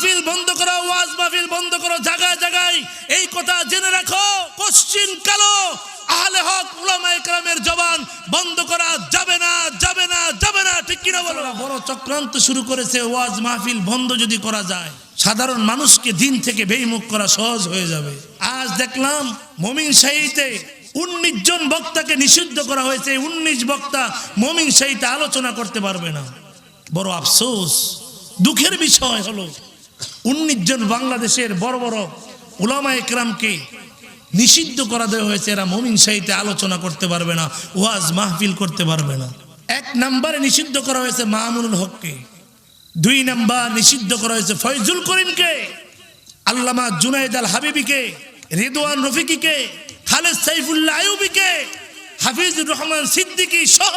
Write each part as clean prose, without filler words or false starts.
মাহফিল বন্ধ করো, ওয়াজ মাহফিল বন্ধ করো, জায়গায় জায়গায় এই কথা জেনে রাখো, কোশ্চিন কালো আহলে হক উলামায়ে কেরামের জবান বন্ধ করা যাবে না, যাবে না, যাবে না। ঠিক কিনা বলো? বড় চক্রান্ত শুরু করেছে। ওয়াজ মাহফিল বন্ধ যদি করা যায়, সাধারণ মানুষকে দিন থেকে বেইমুখ করা সহজ হয়ে যাবে। আজ দেখলাম মমিন শাহীতে 19 জন বক্তাকে নিষিদ্ধ করা হয়েছে। 19 বক্তা মমিন শাহীতে আলোচনা করতে পারবে না। বড় আফসোস, দুঃখের বিষয় হলো 19 জন বাংলাদেশের বড় বড় উলামায়ে কেরামকে নিষিদ্ধ করা দেওয়া হয়েছে। এরা মমিন শাহীতে আলোচনা করতে পারবে না, ওয়াজ মাহফিল করতে পারবে না। 1 নম্বরে নিষিদ্ধ করা হয়েছে মামুনুল হককে, 2 নম্বর নিষিদ্ধ করা হয়েছে ফয়জুল করিমকে, আল্লামা জুনায়েদ আল হাবিবিকে, রিদওয়ান রফিকিকে, খালেদ সাইফুল্লাহ আইয়ুবীকে, হাফিজুর রহমান সিদ্দিকী সহ,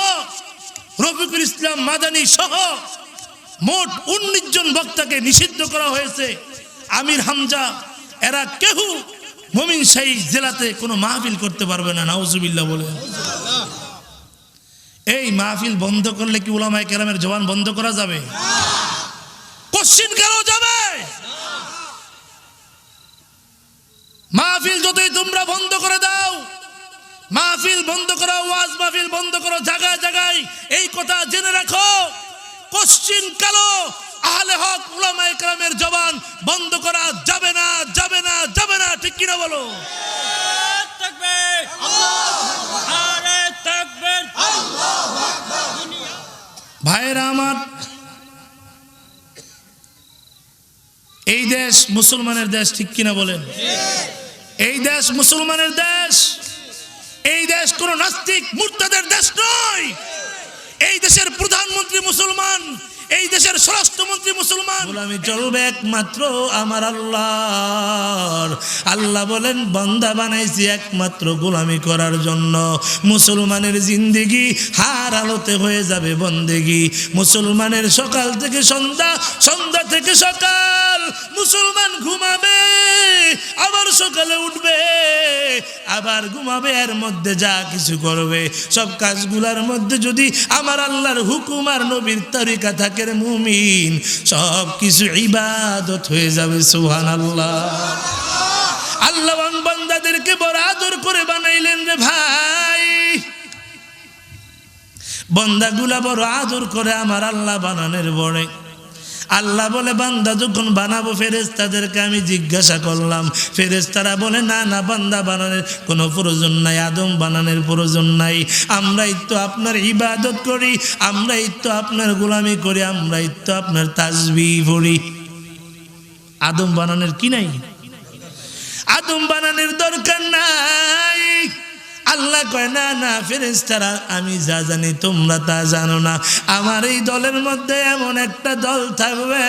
রফিকুল ইসলাম মাদানী সহ মোট 19 জন বক্তাকে নিষিদ্ধ করা হয়েছে। আমির হামজা এরা কেউ মমিন শাহী জেলাতে কোনো মাহফিল করতে পারবে না। নাউজুবিল্লাহ বলে। এই মাহফিল বন্ধ করলে কি উলামায়ে কেরামের জবান বন্ধ করা যাবে? কোশ্চিন কেন যাবে? মাহফিল যতই তোমরা বন্ধ করে দাও, মাহফিল বন্ধ করো, ওয়াজ মাহফিল বন্ধ করো, জায়গায় জায়গায় এই কথা জেনে রাখো, কোশ্চিন কালো আহলে হক উলামায়ে কেরামের জবান বন্ধ করা যাবে না, যাবে না, যাবে না। ঠিক কিনা বলো? ভাইরা আমার, এই দেশ মুসলমানের দেশ। ঠিক কিনা বলেন? এই দেশ মুসলমানের দেশ। এই দেশ কোন নাস্তিক মুরতাদের দেশ নয়। এই দেশের প্রধানমন্ত্রী মুসলমান, এই দেশের স্বরাষ্ট্রমন্ত্রী মুসলমান। গোলামি চলবে একমাত্র আমার আল্লাহর। আল্লাহ বলেন, বান্দা বানাইছি একমাত্র গোলামি করার জন্য। মুসলমানের জিন্দেগি হার আলোতে হয়ে যাবে বন্দেগি। মুসলমানের সকাল থেকে সন্ধ্যা, সন্ধ্যা থেকে সকাল মুসলমান ঘুমাবে, আবার সকালে উঠবে, আবার ঘুমাবে। এর মধ্যে যা কিছু করবে সব কাজগুলার মধ্যে যদি আমার আল্লাহর হুকুম আর নবীর তরিকা থাকে রে মুমিন, সব কিছু ইবাদত হয়ে যাবে। সুবহানাল্লাহ। আল্লাহ বান্দাদেরকে বড় আদর করে বানাইলেন রে ভাই। বান্দাগুলা বড় আদর করে আমার আল্লাহ বানানোর পরে আল্লাহ বলে, বান্দা যখন বানাবো ফেরেশতাদেরকে আমি জিজ্ঞাসা করলাম, ফেরেশতারা বলে না না, বান্দা বানানোর কোনো প্রয়োজন নাই, আদম বানানোর প্রয়োজন নাই। আমরাই তো আপনার ইবাদত করি, আমরাই তো আপনার গোলামি করি, আমরাই তো আপনার তাসবিহ পড়ি। আদম বানানোর কি নাই? আদম বানানোর দরকার নাই। আল্লাহ কয় না না ফেরেশতারা, আমি যা জানি তোমরা তা জানো না। আমার এই দলের মধ্যে এমন একটা দল থাকবে,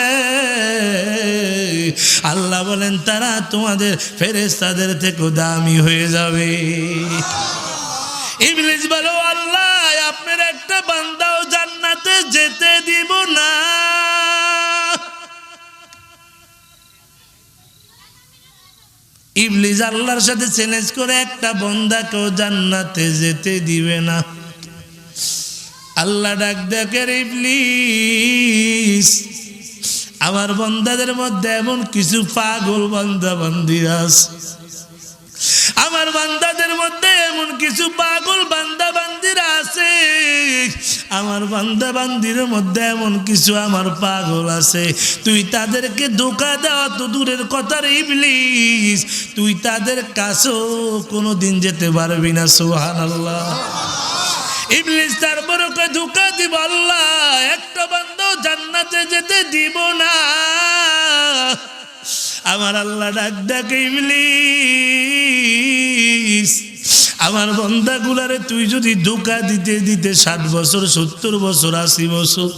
আল্লাহ বলেন তারা তোমাদের ফেরেশতাদের থেকেও দামি হয়ে যাবে। ইবলিস বলো, আল্লাহ আপনার একটা বান্দাও জান্নাতে যেতে দিব না। ইবলিস আল্লাহর সাথে চ্যালেঞ্জ করে একটা বান্দাকেও জান্নাতে যেতে দিবে না। আল্লাহ ডাক দেখেন, ইবলিস আমার বান্দাদের মধ্যে এমন কিছু পাগল বান্দা বান্দিরা আছে, আমার বান্দাদের মধ্যে এমন কিছু পাগল বান্দা বান্দিরা আছে, আমার বান্দা বান্দির মধ্যে এমন কিছু আমার পাগল আছে। তুই তাদেরকে ধোঁকা দেওয়া তো দূরের কথা রে ইবলিস, তুই তাদের কাছেও কোনোদিন যেতে পারবি না। সুবহানাল্লাহ। ইবলিস তারপরে কয় ধোঁকা দিব আল্লাহ, একটা বান্দাও জান্নাতে যেতে দিব না। আমার আল্লাহ ডাক ডাকে, ইবলিস আমার বান্দাগুলারে তুই যদি ধোঁকা দিতে দিতে 60 বছর 70 বছর 80 বছর,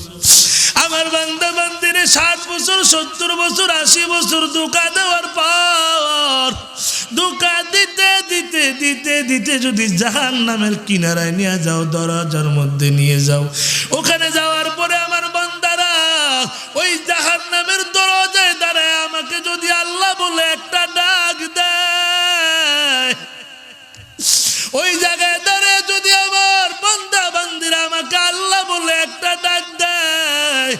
আমার বান্দা বান্দিরে 60 বছর 70 বছর 80 বছর ধোঁকা দেওয়ার পর, ধোঁকা দিতে দিতে দিতে দিতে যদি জাহান্নামের কিনারায় নিয়ে যাও, দরজার মধ্যে নিয়ে যাও, ওখানে যাওয়ার পরে আমার বান্দারা ওই জাহান্নামের দরজায় দাঁড়ায় আমাকে যদি আল্লাহ বলে একটা ডাক দেয়, ওই জায়গায় দাঁড়িয়ে যদি আমার বান্দা বান্দিরা আমাকে আল্লাহ বলে একটা ডাক দেয়,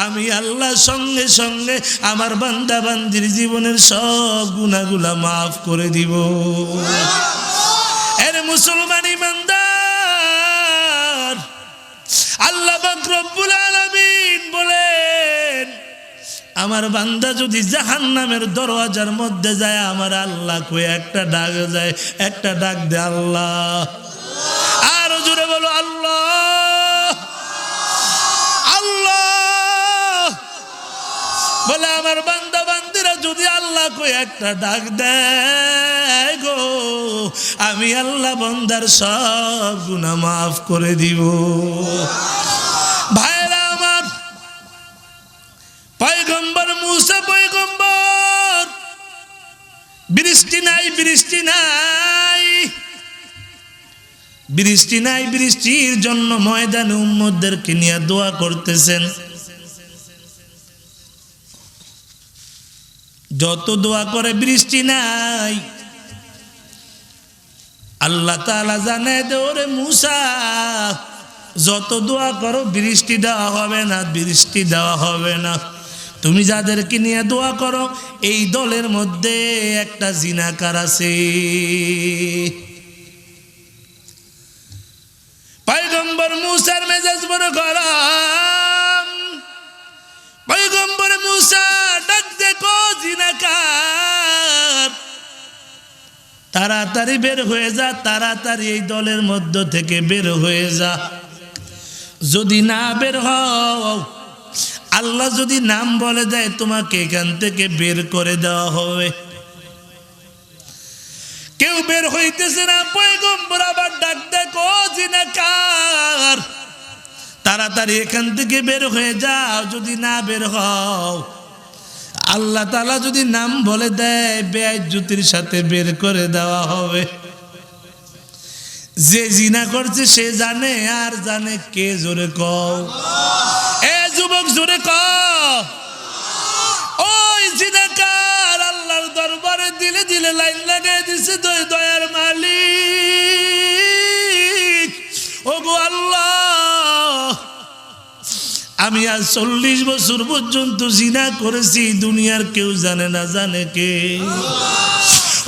আমি আল্লাহ সঙ্গে সঙ্গে আমার বান্দা বান্দির জীবনের সব গুনাহগুলা মাফ করে দিব। এর মুসলমান ইমানদার, আল্লাহ পাক রব্বুল আলামিন বলেন, আমার বান্দা যদি জাহান্নামের দরওয়াজার মধ্যে যায়, আমার আল্লাহ কই একটা ডাক যায়, একটা ডাক দে আল্লাহ। আর জোরে বলো আল্লাহ আল্লাহ। বলে আমার বান্দা বান্দিরা যদি আল্লাহ কই একটা ডাক দেয় গো, আমি আল্লাহ বান্দার সব গুনাহ মাফ করে দিব। ভাইরা আমার, পয়গম্বর মুসা পয়গম্বর, বৃষ্টি নাই বৃষ্টি নাই বৃষ্টি নাই, বৃষ্টির জন্য ময়দানে উম্মতদেরকে নিয়ে দোয়া করতেছেন। যত দোয়া করে বৃষ্টি নাই, আল্লাহ তাআলা জানে দে ওরে মুসা, যত দোয়া করো বৃষ্টি দেওয়া হবে না, বৃষ্টি দেওয়া হবে না। তুমি যাদেরকে নিয়ে দোয়া করো এই দলের মধ্যে একটা জিনাকার আছে। পয়গম্বর মুসার মেজাজ বড় গরম। পয়গম্বর মুসা ডাক দেখো জিনাকার, তাড়াতাড়ি বের হয়ে যা, তাড়াতাড়ি এই দলের মধ্য থেকে বের হয়ে যা। যদি না বের হও, আল্লাহ যদি নাম বলে দেয় তোমাকে এখান থেকে বের করে দেওয়া হবে। কেউ বের হইতেছে না। পয়গম্বর আবার ডাক দেখো জিনাকার, তাড়াতাড়ি এখান থেকে বের হয়ে যাও। যদি না বের হও, আল্লাহ তাআলা যদি নাম বলে দেয় বেইজ্জতির সাথে বের করে দেওয়া হবে। যে জিনা করছে সে জানে, আর জানে কে? জোরে কও এ যুবক, জোরে কও। ওই জিনাকার আল্লাহর দরবারে দিলে দিলে লাইন লাগাই দিছে, দয়ার মালিক ওগো আল্লাহ, আমি আজ 40 বছর পর্যন্ত জিনা করেছি, দুনিয়ার কেউ জানে না, জানে কে?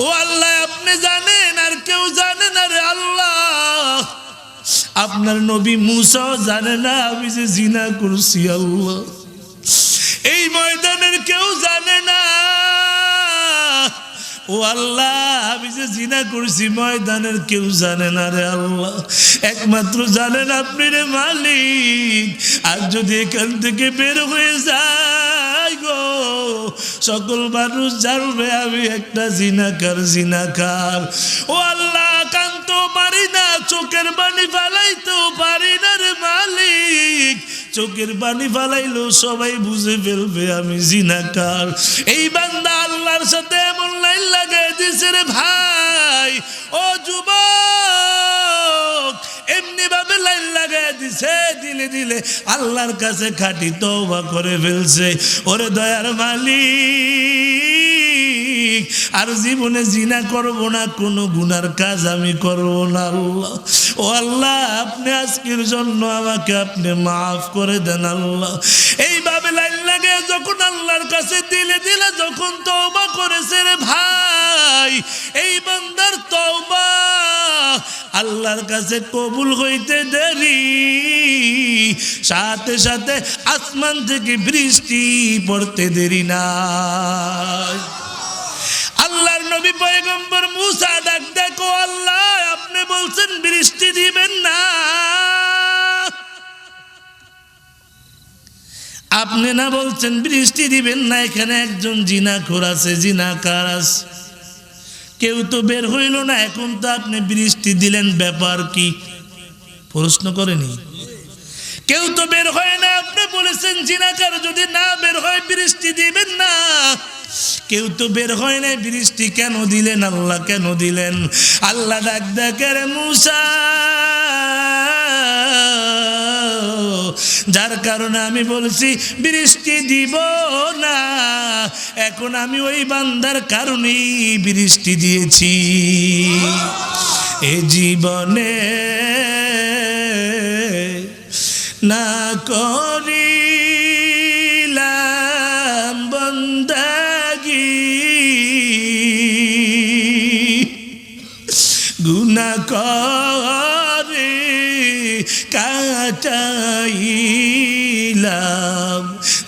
ও আল্লাহ আপনি জানেন, আর কেউ জানে না রে আল্লাহ। আপনার নবী মুসাও জানে না আমি যে জিনা করছি আল্লাহ। এই ময়দানের কেউ জানে না। ও আল্লাহ আমি যে জিনা করছি ময়দানের কেউ জানে না রে আল্লাহ, একমাত্র জানেন আপনি রে মালিক। আর যদি এখান থেকে বের হয়ে যায় গো, সকল মানুষ জানবে আমি একটা জিনাকার। ও আল্লাহ কানতেও পারি না, চোখের পানি ফালাইতেও পারি না রে মালিক। চোখের পানি ফালাইলেও সবাই বুঝে ফেলবে আমি জিনাকার। এই বান্দা আল্লাহর সাথে এমন লাইন লাগাই দিছে রে ভাই। ও যুবক, এমনি ভাবে লাইন লাগাই দিছে, দিলে দিলে আল্লাহর কাছে খাঁটি তওবা করে ফেলছে। ওরে দয়ার মালিক, আর জীবনে জিনা করব না, কোনো গুনার কাজ আমি করব না আল্লাহ। ও আল্লাহ আপনি আজকের জন্য আমাকে আপনি মাফ করে দেন আল্লাহ। এইভাবে লাইন লাগে যখন আল্লাহর কাছে দিলে দিলে যখন তওবা করেছে রে ভাই, এই বান্দার তওবা আল্লাহর কাছে কবুল হইতে দেরি, সাথে সাথে আসমান থেকে বৃষ্টি পড়তে দেরি না। আল্লাহর নবী পয়গম্বর মুসা ডাক দেখো আল্লাহ আপনি বলছেন বৃষ্টি দিবেন না, আপনি না বলছেন বৃষ্টি দিবেন না। এখানে একজন জিনাখোর আছে, জিনাকার আছে, কেউ তো বের হইল না, এখন তো আপনি বৃষ্টি দিলেন, ব্যাপার কি? প্রশ্ন করেনি? কেউ তো বের হয় না, আপনি বলেছেন জিনাকার যদি না বের হয় বৃষ্টি দিবেন না। কেউ তো বের হয় না, বৃষ্টি কেন দিলেন আল্লাহ, কেন দিলেন? আল্লাহ ডাক দেখে রে মুসা, যার কারণে আমি বলছি বৃষ্টি দিব না, এখন আমি ওই বান্দার কারণেই বৃষ্টি দিয়েছি। এ জীবনে না করি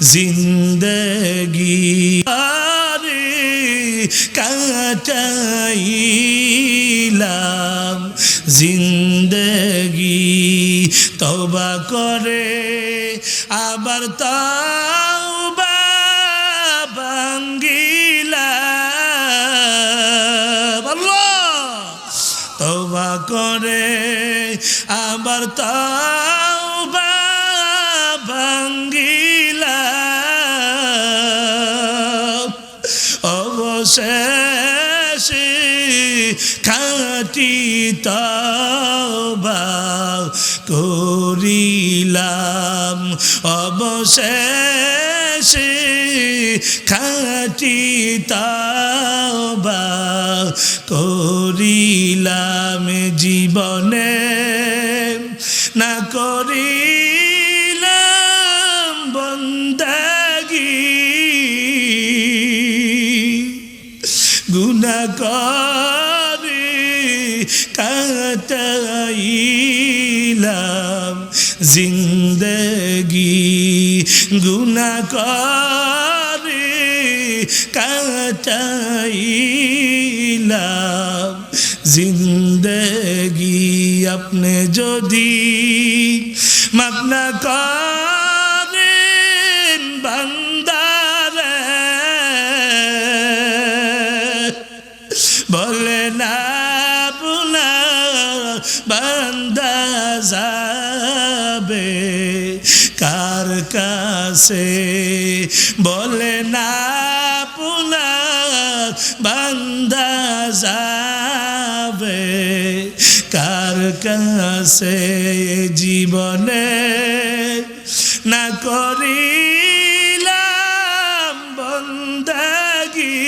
জিন্দগি আরে কাটাইলাম জিন্দগি তওবা করে আবার তওবা ভাঙ্গিলাম আল্লাহ তওবা করে আবার তওবা ভাঙ্গিলাম অবশেষে খাঁটি তওবা করিলাম অবশেষে খাঁটি তওবা করিলাম জীবনে না করিলাম বন্দেগী গুনাহ করে কাটাইলাম জিন্দগি গুনাহ করে কাটাইলাম জিন্দগি আপনি যদি মাফ না করেন বান্দারে বলে না আপনার বান্দা যাবে কার কাছে বলে না আপনার বান্দা যাবে কার কাছে জীবনে না করিলাম বন্দেগী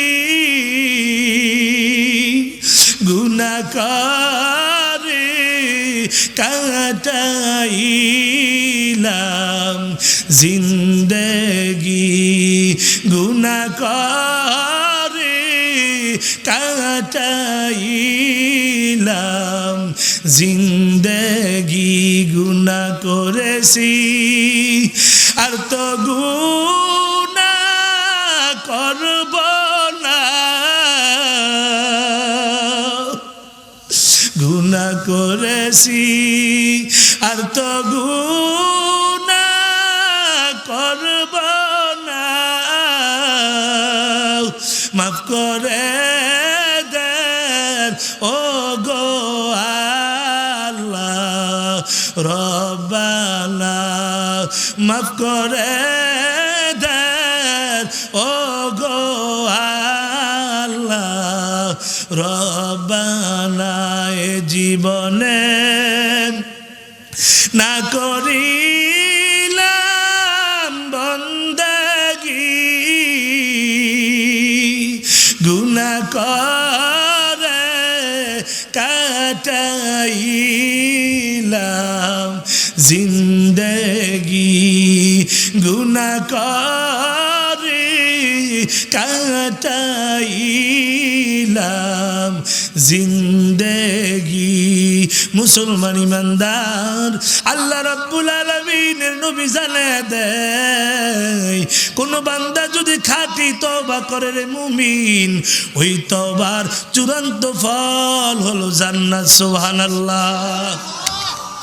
গুনাহ করে কাটাইলাম জিন্দগি গুনাহ করে কাটাইলাম জিন্দগি গুনাহ করেছি আর তো গুনাহ করব না গুনাহ করেছি আর তো গুনাহ করব না মাফ করে দেন ও গো আল্লাহ রব্বানা মাফ করে দেন ও গো আল্লাহ রব্বানা এ জীবনে না করিলাম বন্দেগী গুনাহ করে কাটাইলাম জিন্দগি গুনাহ করে কাটাইলাম জিন্দগি মুসলমান ইমানদার আল্লাহ রাব্বুল আলামিনের নবী জানায় দেয় কোন বান্দা যদি খাঁটি তওবা করে রে মুমিন ওই তওবার চূড়ান্ত ফল হলো জান্নাত সুবহানাল্লাহ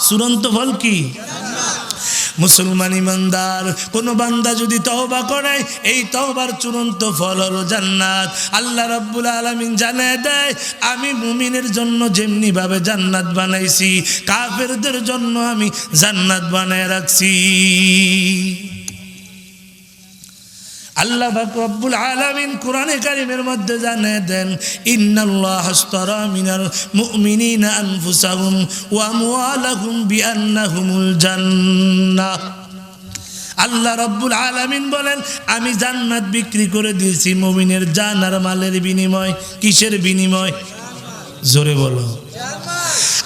চূড়ান্ত ফল কি মুসলমান ইমানদার কোন বান্দা যদি তওবা করে এই তওবার চূড়ান্ত ফল হলো জান্নাত আল্লাহ রাব্বুল আলামিন জানায় দেয় আমি মুমিনের জন্য যেমনি ভাবে জান্নাত বানাইছি কাফেরদের জন্য আমি জান্নাত বানায় রাখছি আল্লাহ পাক রব্বুল আলামিন কোরআনে কারীমের মধ্যে জানিয়ে দেন ইন্নাল্লাহা আশতারা মিনাল মুমিনিনা আনফুসাহুম ওয়া আমওয়ালাহুম বিআন্নাহুমুল জান্নাহ আল্লাহ রাব্বুল আলামিন বলেন আমি জান্নাত বিক্রি করে দিয়েছি মুমিনের জান আর মালের বিনিময় কিসের বিনিময় জোরে বলো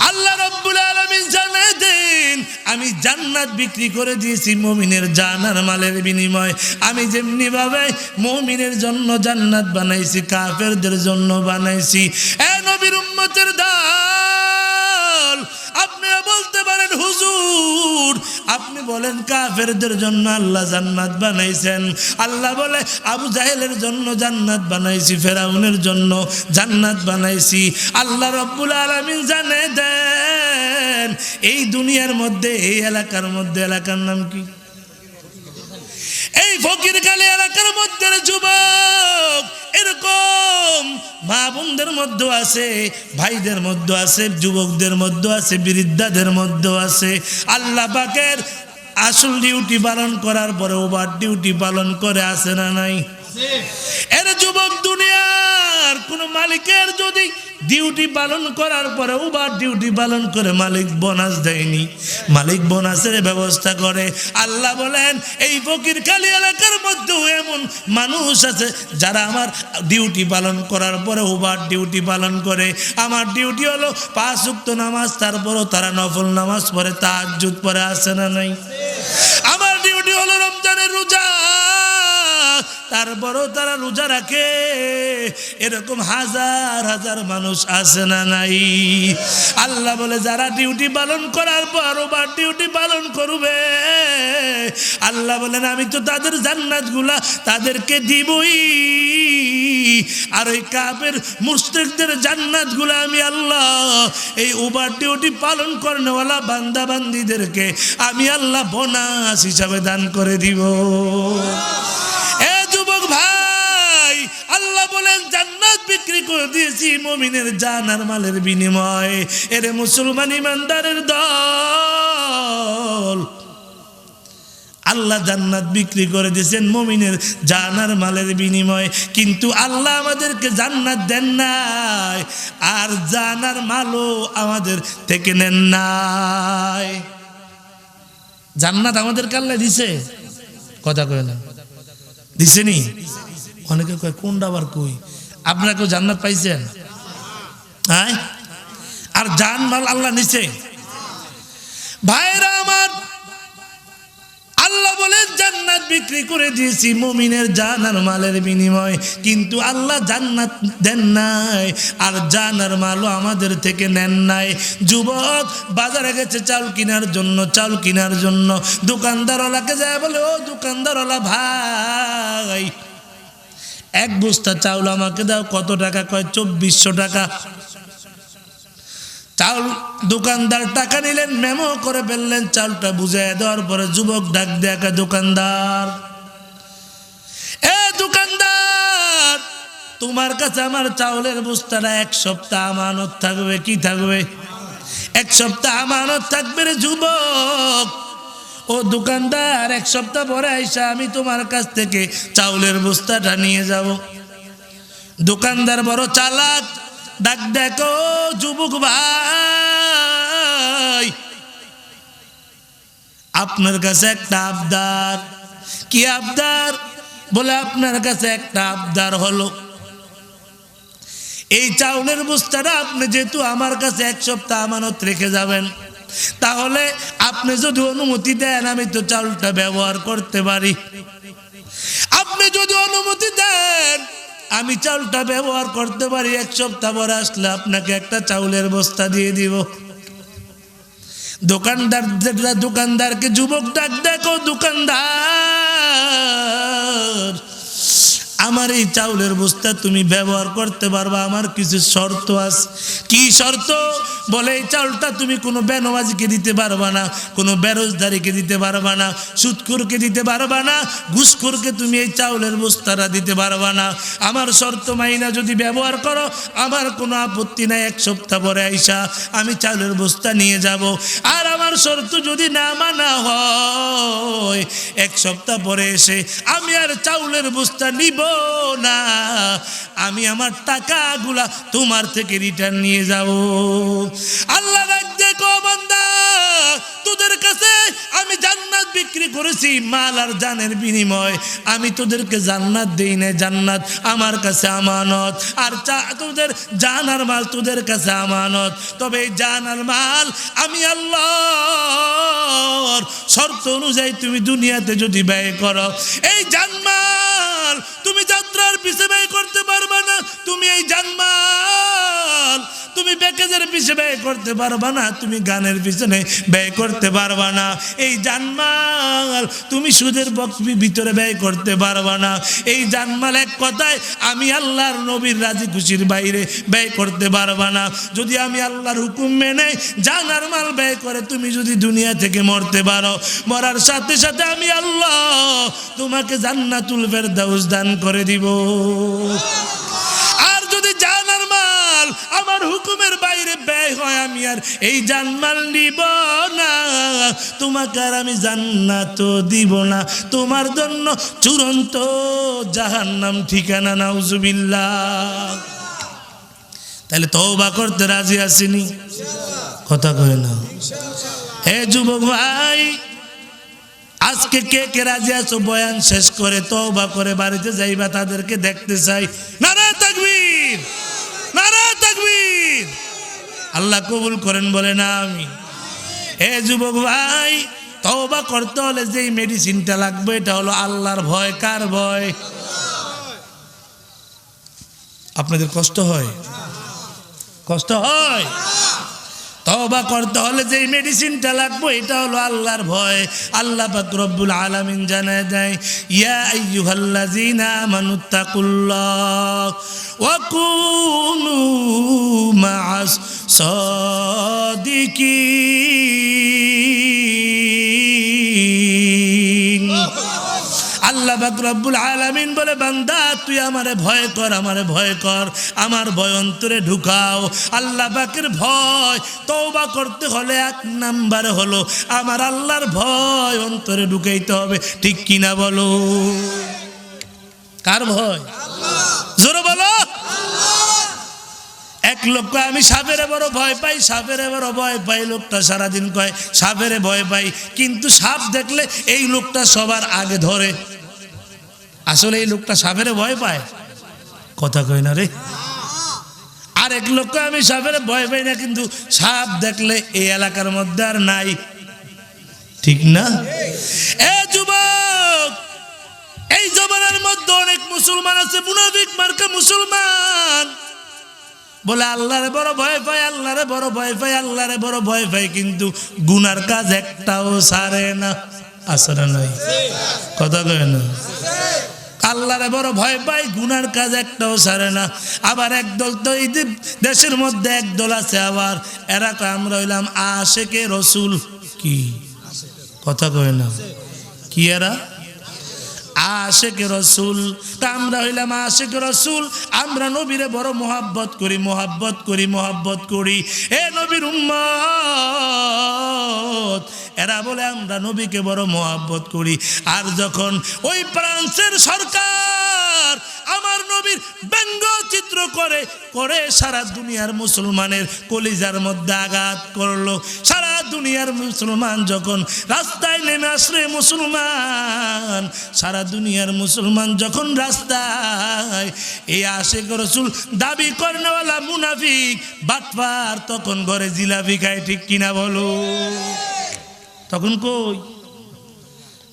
আল্লাহ রাব্বুল আলামিন জানিয়ে দেন আমি জান্নাত বিক্রি করে দিয়েছি মুমিনের জান আর মালের বিনিময় আমি যেমনি ভাবে মুমিনের জন্য জান্নাত বানাইছি কাফেরদের জন্য বানাইছি এ নবীর উম্মতের দল আপনারা বলতে পারেন হুজুর আপনি বলেন কাফেরদের জন্য আল্লাহ জান্নাত বানাইছেন, আল্লাহ বলে আবু জাহেলের জন্য জান্নাত বানাইছি, ফেরাউনের জন্য জান্নাত বানাইছি। আল্লাহ রব্বুল আলামিন জানে দেন এই দুনিয়ার মধ্যে, এই এলাকার মধ্যে, এলাকার নাম কি, এই ফকিরখালী এলাকার মধ্যে যুবক এরকম মা বোনদের মধ্যে আছে, ভাইদের মধ্যে আছে, যুবকদের মধ্যে আছে, বৃদ্ধাদের মধ্যে আছে। আল্লাহ পাকের আসল ডিউটি পালন করার পরে ওভার ডিউটি পালন করে, আছে না নাই? এর যুবক দুনিয়ার কোন মালিকের যদি ডিউটি পালন করার পরে ওভার ডিউটি পালন করে মালিক বোনাস দেয়নি, মালিক বোনাসের ব্যবস্থা করে। আল্লাহ বলেন এই ফকিরখালী এলাকার মধ্যেও এমন মানুষ আছে যারা আমার ডিউটি পালন করার পরে ওভার ডিউটি পালন করে। আমার ডিউটি হলো 5 ওয়াক্ত নামাজ, তারপরও তারা নফল নামাজ পড়ে, তাহাজ্জুদ পড়ে, আছে না নাই? আমার ডিউটি হলো রমজানের রোজা, তারপরও তারা রোজা রাখে। এরকম হাজার হাজার মানুষ আছে না নাই? আল্লাহ বলে যারা ডিউটি পালন করার পর ওভার ডিউটি পালন করবে, আল্লাহ বলেন আমি তো তাদের জান্নাতগুলা তাদেরকে দিবই। আর ওই কাফের মুশরিকদের জান্নাতগুলা আমি আল্লাহ এই ওভার ডিউটি পালন করেনওয়ালা বান্দা বান্দীদেরকে আমি আল্লাহ বোনাস হিসাবে দান করে দিব। ভাই আল্লাহ বলেন জান্নাত বিক্রি করে দিয়েছি মুমিনের জান আর মালের বিনিময়ে। এরে মুসলমান ইমানদারের দল, আল্লাহ জান্নাত বিক্রি করে দিয়েছেন মুমিনের জান আর মালের বিনিময়ে, কিন্তু আল্লাহ আমাদেরকে জান্নাত দেন নাই, আর জান আর মালও আমাদের থেকে নেন নাই। জান্নাত আমাদেরকে আল্লাহ দিছে, কথা কয় না, দিছে নি? অনেকে কয় কোনটা আবার কই, আপনারা কেউ জান্নাত পাইছেন? হ্যাঁ, আর জান মাল আল্লাহ নিছে। ভাইরা আমার, আল্লাহ বলে জান্নাত বিক্রি করে দিয়েছি মুমিনের জান আর মালের বিনিময়ে, কিন্তু আল্লাহ জান্নাত দেন নাই, আর জান আর মালও আমাদের থেকে নেন নাই। যুবক বাজারে গেছে চাউল কেনার জন্য, চাউল কেনার জন্য দোকানদারওয়ালাকে যায় বলে, ও দোকানদারওয়ালা ভাই, 1 বস্তা চাউল আমাকে দাও। কত টাকা? কয় 2400 টাকা। চাউল দোকানদার টাকা নিলেন, মেমো করে ফেললেন, চাউলটা বুঝাই দেওয়ার পরে যুবক ডাক দেখা, দোকানদার, এ দোকানদার, তোমার কাছে আমার চাউলের বস্তাটা 1 সপ্তাহ আমানত থাকবে। কি থাকবে? 1 সপ্তাহ আমানত থাকবে রে যুবক। ও দোকানদার, 1 সপ্তাহ পরে আইসা আমি তোমার কাছ থেকে চাউলের বস্তাটা নিয়ে যাব। দোকানদার বড় চালাক, ডাক দেখো যুবক ভাই, আপনার কাছে একটা আবদার। কি আবদার? বলে আপনার কাছে একটা আবদার হলো, এই চাউলের বস্তাটা আপনি যেহেতু আমার কাছে 1 সপ্তাহ আমানত রেখে যাবেন, তাহলে আপনি যদি অনুমতি দেন আমি তো চাউলটা ব্যবহার করতে পারি। আপনি যদি অনুমতি দেন আমি চাউলটা ব্যবহার করতে পারি, 1 সপ্তাহ পরে আসলে আপনাকে একটা চাউলের বস্তা দিয়ে দিব। দোকানদারকে যুবক ডাক দেখো, দোকানদার, আমার এই চাউলের বস্তা তুমি ব্যবহার করতে পারবা, আমার কিছু শর্ত আছে। কি শর্ত? বলে এই চাউলটা তুমি কোনো বেনমাজিকে দিতে পারবা না, কোনো বেরোজদারিকে দিতে পারবা না, সুদখোরকে দিতে পারবা না, ঘুষখোরকে তুমি এই চাউলের বস্তাটা দিতে পারবা না। আমার শর্ত মাইনা যদি ব্যবহার করো আমার কোনো আপত্তি নাই, 1 সপ্তাহ পরে আইসা আমি চাউলের বস্তা নিয়ে যাব। আর আমার শর্ত যদি না মানা হয় 1 সপ্তাহ পরে এসে আমি আর চাউলের বস্তা নিব না, আমি আমার টাকাগুলা তোমার থেকে রিটার্ন নিয়ে যাব। আল্লাহ দেখো বান্দা, তোদের কাছে আমি জান্নাত বিক্রি করেছি মাল আর জানের বিনিময়, আমি তোদেরকে জান্নাত দেই না, জান্নাত আমার কাছে আমানত, আর তোদের জান আর মাল তোদের কাছে আমানত। তবে এই জান আর মাল আমি আল্লাহর শর্ত অনুযায়ী তুমি দুনিয়াতে যদি ব্যয় করো, এই জানমাল তুমি যাত্রার পিছে ব্যয় করতে পারবে না। তুমি এই জানমাল তুমি প্যাকেজের পিছনে ব্যয় করতে পারবা না, তুমি গানের পিছনে ব্যয় করতে পারবা না, এই জানমাল তুমি সুদের ভিতরে ব্যয় করতে পারবা না। এই জানমাল এক কথায় আমি আল্লাহর নবীর রাজি খুশির বাইরে ব্যয় করতে পারবা না। যদি আমি আল্লাহর হুকুম মেনে জানার মাল ব্যয় করে তুমি যদি দুনিয়া থেকে মরতে পারো, মরার সাথে সাথে আমি আল্লাহ তোমাকে জান্নাতুল ফেরদাউস দান করে দিব। আর যদি জানার মাল আমার হুকুমের বাইরে ব্যয় হয়, আমি আর এই জানমাল নিব না, তোমাকে আর আমি জান্নাত দিব না, তোমার জন্য চূড়ান্ত জাহান্নাম ঠিকানা, নাউজুবিল্লাহ। তাহলে তওবা করতে রাজি আসিনি? কথা কয় না। হে যুবক ভাই, আজকে কে কে রাজি আছো বয়ান শেষ করে তওবা করে বাড়িতে যাইবা? তাদেরকে দেখতে চাই। নারে তাকবীর, নারে তাকবীর। আল্লাহ কবুল করেন বলে না আমি। হে যুবক ভাই, তওবা করতে হলে যেই মেডিসিনটা লাগবে এটা হলো আল্লাহর ভয়। কার ভয়? আপনাদের কষ্ট হয়? কষ্ট হয়? তওবা করতে হলে যেই মেডিসিনটা লাগবে এটা হলো আল্লাহর ভয়। আল্লাহ পাক রব্বুল আলামিন জানায় দেয়, ইয়া আইয়ুহাল্লাযীনা আমানুত্তাকুল্লাহ ওয়া কুনু মা'আস সাদিকিন। আল্লাহ পাক রব্বুল আলামিন বলে, বান্দা তুই আমারে ভয় কর, আমারে ভয় কর, আমার ভয় অন্তরে ঢুকাও। আল্লাহ পাকের ভয় তওবা করতে হলে এক নাম্বারে হলো আমার আল্লাহর ভয় অন্তরে ঢুকাইতে হবে। ঠিক কিনা বলো? কার ভয়? জোরে বলো। এক লোক কয় আমি সাপেরে বড় ভয় পাই, সাপেরে বড় ভয় পাই। লোকটা সারাদিন কয় সাপেরে ভয় পাই, কিন্তু সাপ দেখলে এই লোকটা সবার আগে ধরে। আসলে এই লোকটা সাপেরে ভয় পায়? কথা কই না রে। আরেক লোক আমি সাপেরে ভয় পাই না, কিন্তু সাপ দেখলে এই এলাকার মধ্যে আর নাই। ঠিক না? এ যুবক, এই জমানার মধ্যে অনেক মুসলমান আছে মুনাফিক মার্কা মুসলমান, বলে আল্লাহরে বড় ভয় পাই, আল্লাহরে বড় ভয় পাই, আল্লাহরে বড় ভয় পাই, কিন্তু গুনার কাজ একটাও ছাড়ে না। আছে না নাই? কথা কয় না। আল্লাহরে বড় ভয় পাই, গুনার কাজ একটাও ছাড়ে না। আবার একদল তো এই দেশের মধ্যে একদল আছে, আবার এরা কয় আমরা হইলাম আশেকে রসুল। কি কথা কয় না? কি এরা? আশেকে রসুল। তা আমরা হইলাম আশেকে রসুল, আমরা নবীরে বড় মোহাব্বত করি, মোহাব্বত করি, মোহাব্বত করি। এ নবীর উম্মত, এরা বলে আমরা নবীকে বড় মোহাব্বত করি। আর যখন ওই ফ্রান্সের সরকার আমার নবীর ব্যঙ্গচিত্র করে করে সারা দুনিয়ার মুসলমানের কলিজার মধ্যে আঘাত করলো, সারা দুনিয়ার মুসলমান যখন রাস্তায় নেমে আসলে, মুসলমান সারা দুনিয়ার মুসলমান যখন রাস্তায় এই আশেক রাসূল দাবি করেনওয়ালা মুনাফিক বাটপার তখন ঘরে জিলাপি খায়। ঠিক কিনা বলো? তখন কই?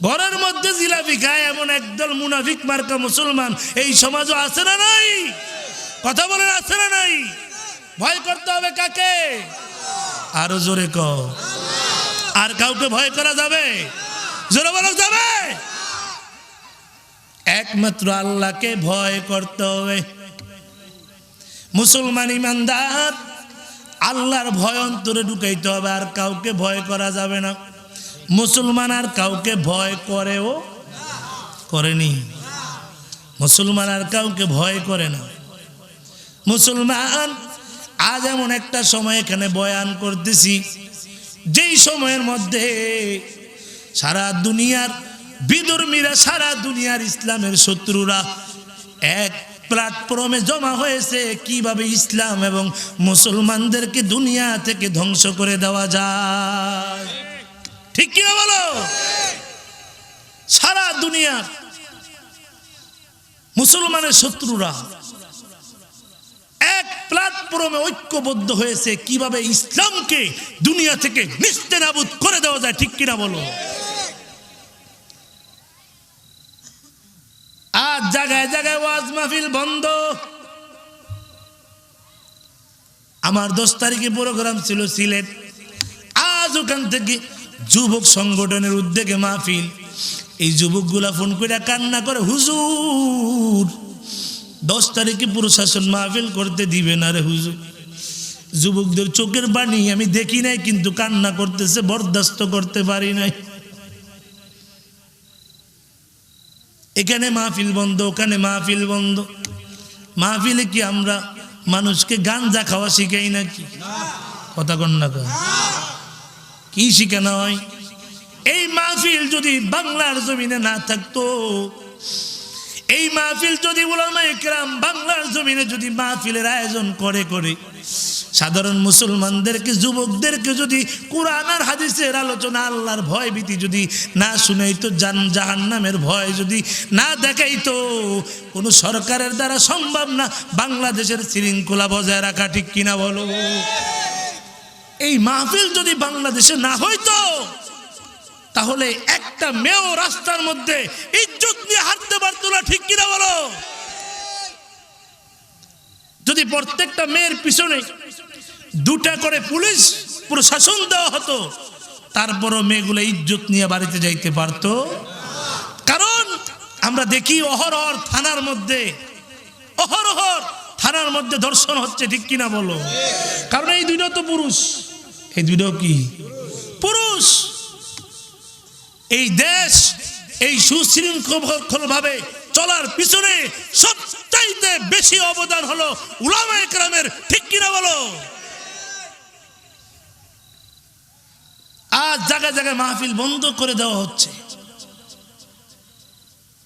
ঘরের মধ্যে জিলাপি খায় এমন একদল মুনাফিক মার্কা মুসলমান এই সমাজও আছে না নাই? কথা বলেন, আছে না নাই? ভয় করতে হবে কাকে? আরো জোরে কও। আর কাউকে ভয় করা যাবে? জোরে বলা যাবে? একমাত্র আল্লাহকে ভয় করতে হবে। মুসলমান ইমানদার আল্লাহর ভয় অন্তরে ঢুকাইতে হবে, আর কাউকে ভয় করা যাবে না। মুসলমান আর কাউকে ভয় করেও করেনি। মুসলমান আর কাউকে ভয় করে না। মুসলমান আজ এমন একটা সময় এখানে বয়ান করতেছি, যেই সময়ের মধ্যে সারা দুনিয়ার বিধর্মীরা, সারা দুনিয়ার ইসলামের শত্রুরা এক প্ল্যাটফর্মে জমা হয়েছে কিভাবে ইসলাম এবং মুসলমানদেরকে দুনিয়া থেকে ধ্বংস করে দেওয়া যায়। ঠিক কিনা বলো? সারা দুনিয়া মুসলমানের শত্রুরা এক প্ল্যাটফর্মে ঐক্যবদ্ধ হয়েছে কিভাবে ইসলামকে দুনিয়া থেকে নিস্তেনাবুদ করে দেওয়া যায়। ঠিক কিনা বলো? আজ জায়গায় জায়গায় ওয়াজ মাহফিল বন্ধ। আমার 10 তারিখে প্রোগ্রাম ছিল সিলেট। আজ ওখান থেকে যুবক সংগঠনের উদ্যোগে মাহফিল। এই যুবকগুলা ফোন করে কান্না করে, হুজুর 10 তারিখে প্রশাসন মাহফিল করতে দিবে না রে হুজুর। যুবকদের চোখের পানি আমি দেখি নাই, কিন্তু কান্না করতেছে, বরদাস্ত করতে পারি নাই। এখানে মাহফিল বন্ধ, ওখানে মাহফিল বন্ধ। মাহফিলে কি আমরা মানুষকে গাঞ্জা খাওয়া শিখাই নাকি? কথা কন না, কি শিখানো হয়? এই মাহফিল যদি বাংলার জমিনে না থাকতো, এই মাহফিল যদি উলামায়ে কেরাম বাংলার জমিনে যদি মাহফিলের আয়োজন করে সাধারণ মুসলমানদেরকে, যুবকদেরকে যদি কোরআন আর হাদিসের আলোচনা, আল্লাহর ভয় ভীতি যদি না শুনাইতো, জাহান্নামের ভয় যদি না দেখাইতো, কোনো সরকারের দ্বারা সম্ভব না বাংলাদেশের শৃঙ্খলা বজায় রাখা। ঠিক কিনা বলো? এই মাহফিল যদি বাংলাদেশে না হইতো, তাহলে একটা মেয়েও রাস্তার মধ্যে ইজ্জত নিয়ে হাঁটতে পারতো না। ঠিক কিনা বলো? যদি প্রত্যেকটা মেয়ের পিছনে 2টা করে পুলিশ প্রশাসন দেওয়া হতো, তারপরও মেয়েগুলো ইজ্জত নিয়ে বাড়িতে যাইতে পারতো। কারণ আমরা দেখি অহরহর থানার মধ্যে ধর্ষণ হচ্ছে। ঠিক কিনা বলো? কারণ এই 2টা তো পুরুষ, এই 2টাও কি পুরুষ। এই দেশ এই সুশৃঙ্খল ভাবে চলার পিছনে সবচাইতে বেশি অবদান হলো উলামায়ে কেরামের। ঠিক কিনা বলো? আজ জায়গায় জায়গায় মাহফিল বন্ধ করে দেওয়া হচ্ছে।